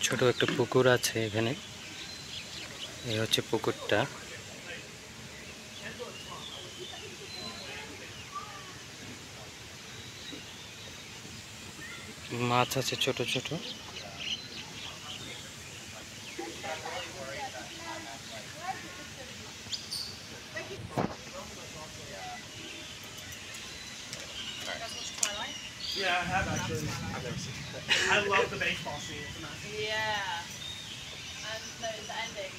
ছোট একটা পুকুর আছে এখানে। এই হচ্ছে পুকুরটা। মাছ আছে ছোট ছোট। Yeah, I have actually. I've never seen that. I love the baseball scene. It's amazing. Yeah. And the ending.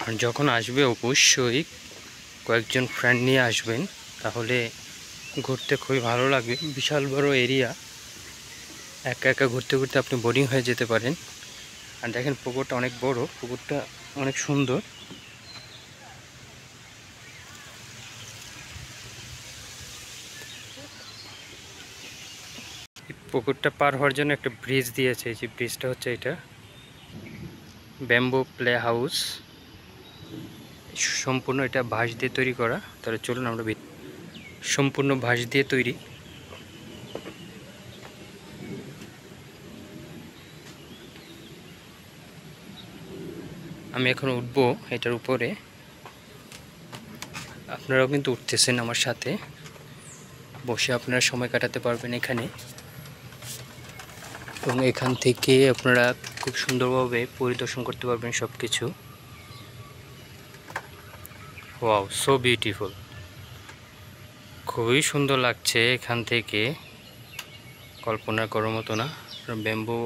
আর যখন আসবে অবশ্যই কয়েকজন ফ্রেন্ড নিয়ে আসবেন, তাহলে ঘুরতে খুবই ভালো লাগবে। বিশাল বড় এরিয়া, একা একা ঘুরতে ঘুরতে আপনি বোরিং হয়ে যেতে পারেন। আর দেখেন পুকুরটা অনেক বড়, পুকুরটা অনেক সুন্দর। পুকুরটা পার হওয়ার জন্য একটা ব্রিজ দিয়েছে। এই যে ব্রিজটা হচ্ছে এটা, ব্যাম্বু প্লে হাউস। সম্পূর্ণ এটা বাঁশ দিয়ে তৈরি করা। তাহলে চলুন আমরা সম্পূর্ণ বাঁশ দিয়ে তৈরি। আমি এখন উঠবো এটার উপরে, আপনারাও কিন্তু উঠতেছেন আমার সাথে। বসে আপনারা সময় কাটাতে পারবেন এখানে, এবং এখান থেকে আপনারা খুব সুন্দরভাবে পরিদর্শন করতে পারবেন সব কিছু। Wow, so beautiful. খুবই সুন্দর লাগছে এখান থেকে, কল্পনা করার মতো না। ব্যাম্বু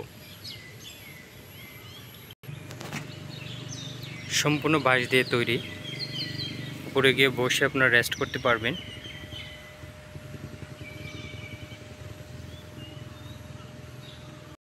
সম্পূর্ণ বাঁশ দিয়ে তৈরি। উপরে গিয়ে বসে আপনারা রেস্ট করতে পারবেন।